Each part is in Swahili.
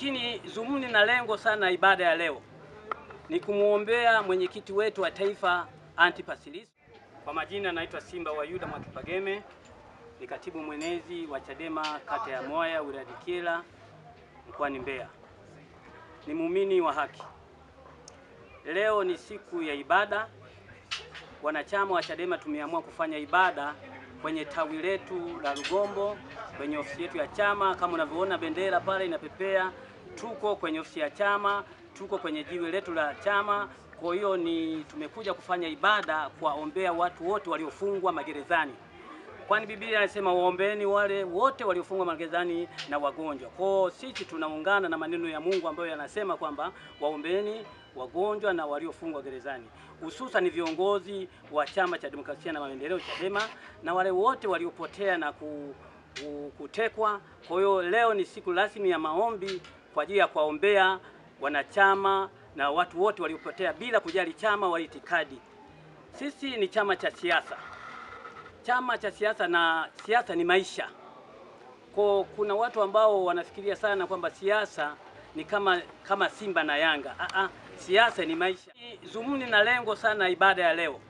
Lakini dhumuni na lengo sana ibada ya leo ni kumuombea mwenyekiti wetu wa taifa Antipas Lissu. Kwa majina naitwa Simba wa Yuda Mwakipageme, ni katibu mwenezi wa Chadema kata ya Mwaya wilaya Kyela mkoani Mbeya. Ni muumini wa haki. Leo ni siku ya ibada. Wanachama wa Chadema tumeamua kufanya ibada kwenye tawi letu la Rugombo, kwenye ofisi yetu ya chama. Kama unavyoona bendera pale inapepea, tuko kwenye ofisi ya chama, tuko kwenye jiwe letu la chama. Kwa hiyo tumekuja kufanya ibada kuwaombea watu wote waliofungwa magerezani. Kwani Biblia inasema waombeeni wale wote waliofungwa magerezani na wagonjwa. Kwa sisi tunaungana na maneno ya Mungu ambayo yanasema kwamba waombeeni wagonjwa na waliofungwa gerezani. Hususan ni viongozi wa Chama cha Demokrasia na Maendeleo Chadema na wale wote waliopotea na kutekwa. Kwa hiyo leo ni siku rasmi ya maombi kwa ajili ya kuwaombea wanachama na watu wote waliopotea bila kujali chama wala itikadi. Sisi ni chama cha siasa. Chama cha siasa, na siasa ni maisha. Kuna watu ambao wanafikiria sana kwamba siasa ni kama Simba na Yanga. Siasa ni maisha. Dhumuni na lengo sana ibada ya leo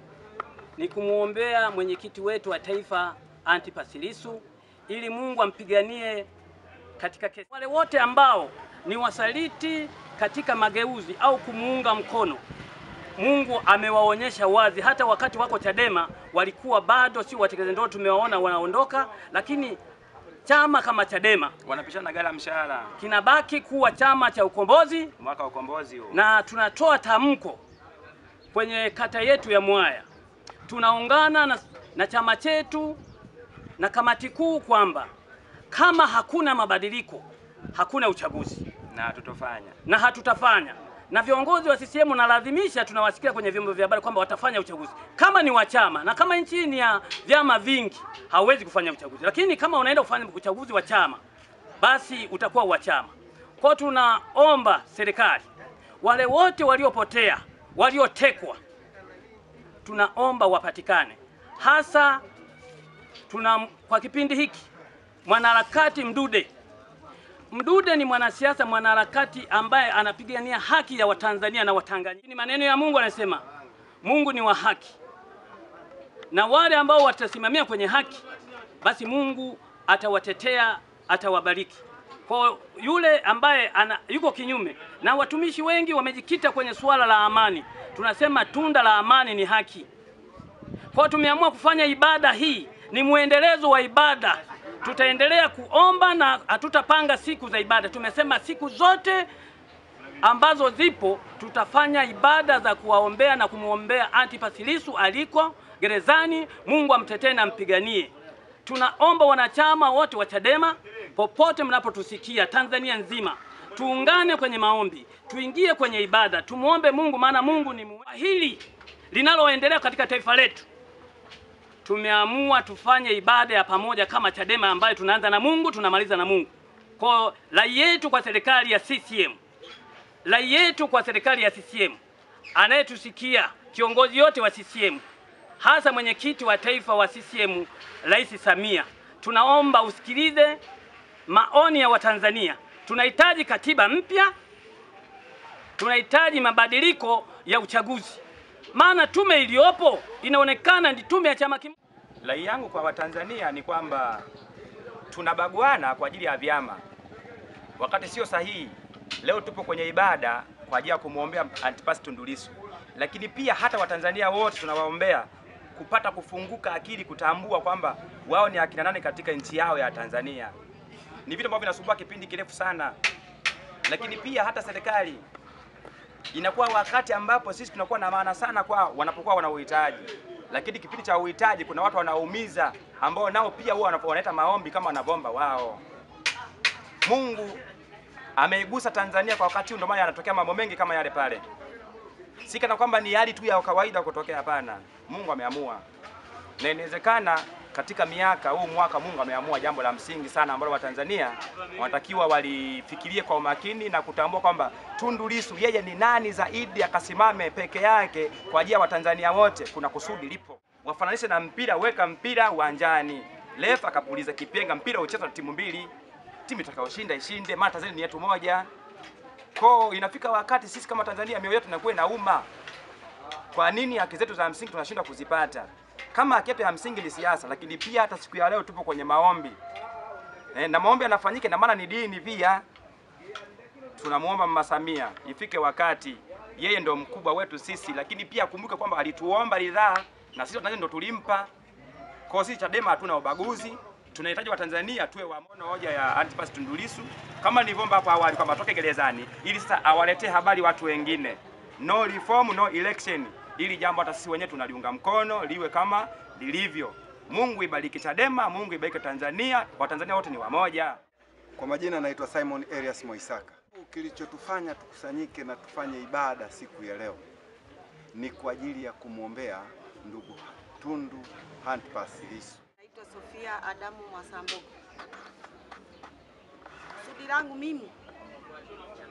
ni kumuombea mwenyekiti wetu wa taifa Antipas Lissu ili Mungu ampiganie katika kesi. Wale wote ambao ni wasaliti katika mageuzi au kumuunga mkono, Mungu amewaonyesha wazi. Hata wakati wako Chadema walikuwa bado si watekelezaji, ndio tumewaona wanaondoka, lakini chama kama Chadema wanapishana gala mshahara kinabaki kuwa chama cha ukombozi, mwaka wa ukombozi huo. Na tunatoa tamko kwenye kata yetu ya Mwaya, tunaungana na chama chetu na kamati kuu kwamba kama hakuna mabadiliko hakuna uchaguzi na hatutafanya. Na viongozi wa CCM nalazimisha, tunawasikia kwenye vyombo vya habari kwamba watafanya uchaguzi. Kama ni wa chama, na kama nchi ni ya vyama vingi, hauwezi kufanya uchaguzi. Lakini kama unaenda kufanya uchaguzi wa chama, basi utakuwa wa chama. Kwa tunaomba serikali, wale wote waliopotea, waliotekwa, tunaomba wapatikane. Hasa kwa kipindi hiki mwanaharakati Mdude ni mwanasiasa, mwanaharakati ambaye anapigania haki ya Watanzania na Watanganyika. Ni maneno ya Mungu, anasema Mungu ni wa haki, na wale ambao watasimamia kwenye haki, basi Mungu atawatetea, atawabariki. Kwa yule ambaye yuko kinyume, na watumishi wengi wamejikita kwenye suala la amani, tunasema tunda la amani ni haki. Kwa tumeamua kufanya ibada hii, ni muendelezo wa ibada. Tutaendelea kuomba na hatutapanga siku za ibada. Tumesema siku zote ambazo zipo tutafanya ibada za kuwaombea na kumuombea Antipas Lissu aliko gerezani. Mungu amtetee na mpiganie. Tunaomba wanachama wote wa Chadema popote mnapotusikia Tanzania nzima, tuungane kwenye maombi, tuingie kwenye ibada, tumuombe Mungu, maana Mungu ni hili linaloendelea katika taifa letu. Tumeamua tufanye ibada ya pamoja kama Chadema, ambayo tunaanza na Mungu tunamaliza na Mungu. Kwa rai yetu kwa serikali ya CCM, anayetusikia kiongozi yote wa CCM, hasa mwenyekiti wa taifa wa CCM Rais Samia, tunaomba usikilize maoni ya Watanzania. Tunahitaji katiba mpya, tunahitaji mabadiliko ya uchaguzi, maana tume iliyopo inaonekana ni tume ya chama kimoja. Rai yangu kwa Watanzania ni kwamba tunabaguana kwa ajili ya vyama, wakati sio sahihi. Leo tupo kwenye ibada kwa ajili ya kumuombea Antipas Tundu Lissu, lakini pia hata Watanzania wote tunawaombea kupata kufunguka akili, kutambua kwamba wao ni akina nani katika nchi yao ya Tanzania. Ni vitu ambavyo vinasumbua kipindi kirefu sana, lakini pia hata serikali inakuwa wakati ambapo sisi tunakuwa na maana sana kwa wanapokuwa wana uhitaji, lakini kipindi cha uhitaji kuna watu wanaumiza ambao nao pia huwa wanaleta maombi kama wanavomba wao. Mungu ameigusa Tanzania kwa wakati, ndio maana yanatokea mambo mengi kama yale pale. Si kana kwamba ni hali tu ya kawaida kutokea, hapana. Mungu ameamua, na inawezekana katika mwaka Mungu ameamua jambo la msingi sana ambalo Watanzania wanatakiwa walifikirie kwa umakini na kutambua kwamba Tundu Lissu yeye ni nani zaidi akasimame peke yake kwa ajili ya Watanzania wote. Kuna kusudi lipo. Wafananishe na mpira, weka mpira uwanjani, refa akapuliza kipenga, mpira uchezwe na timu mbili, timu itakayoshinda ishinde, maana Tanzania ni yetu moja. Kwa inafika wakati sisi kama Tanzania mioyo yetu inakuwa inauma. Kwa nini haki zetu za msingi tunashindwa kuzipata? Kama haki yetu ya msingi ni siasa, lakini pia hata siku ya leo tupo kwenye maombi. Na maombi yanafanyika na maana ni dini pia. Tunamuomba Mama Samia ifike wakati yeye ndio mkubwa wetu sisi, lakini pia kumbuke kwamba alituomba ridhaa na sisi Tanzania ndio tulimpa. Kwa sisi Chadema hatuna ubaguzi. Tunahitaji Watanzania tuwe wamono hoja ya Antipas Tundu Lissu kama nilivyoomba hapo awali kwamba atoke gerezani ili sasa awaletee habari watu wengine. No reform, no election. Ili jambo hata sisi wenyewe tunaliunga mkono liwe kama lilivyo. Mungu ibariki Chadema, Mungu ibariki Tanzania, Watanzania wote ni wamoja. Kwa majina naitwa Simon Elias Moisaka. Kilichotufanya tukusanyike na tufanye ibada siku ya leo ni kwa ajili ya kumwombea ndugu Tundu Antipas Lissu. Naitwa Sofia Adamu Mwasambogo. Kusudi langu mimi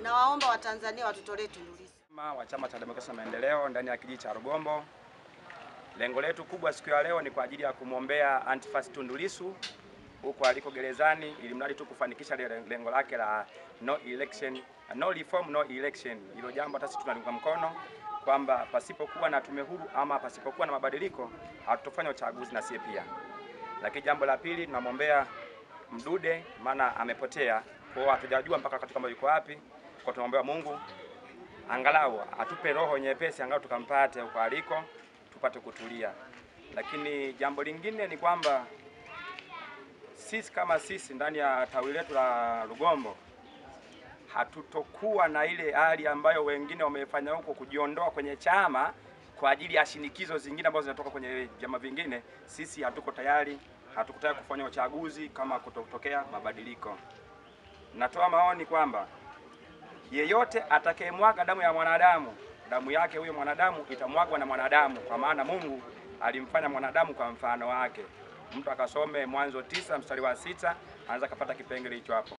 nawaomba Watanzania watutolee Tundu Lissu. Wa Chama cha Demokrasia na Maendeleo ndani ya kijiji cha Rugombo. Lengo letu kubwa siku ya leo ni kwa ajili ya kumwombea Antipas Tundu Lissu huko aliko gerezani, ili mradi tu kufanikisha lengo lake la no election, no reform, no election. Hilo jambo hata sisi tunaliunga mkono kwamba pasipokuwa na tume huru ama pasipokuwa na mabadiliko hatutofanya uchaguzi na sisi pia. Lakini jambo la pili tunamwombea Mdude, maana amepotea. Kwa hiyo hatujajua mpaka wakati kama yuko wapi. Kwa tunaomba Mungu angalau atupe roho nyepesi angalau tukampate huko aliko tupate kutulia. Lakini jambo lingine ni kwamba sisi kama sisi ndani ya tawi letu la Rugombo hatutokuwa na ile hali ambayo wengine wamefanya huko kujiondoa kwenye chama kwa ajili ya shinikizo zingine ambazo zinatoka kwenye vyama vingine. Sisi hatuko tayari kufanya uchaguzi kama kutotokea mabadiliko. Natoa maoni kwamba yeyote atakayemwaga damu ya mwanadamu, damu yake huyo mwanadamu itamwagwa na mwanadamu, kwa maana Mungu alimfanya mwanadamu kwa mfano wake. Mtu akasome Mwanzo 9 mstari wa 6 anaweza kupata kipengele hicho hapo.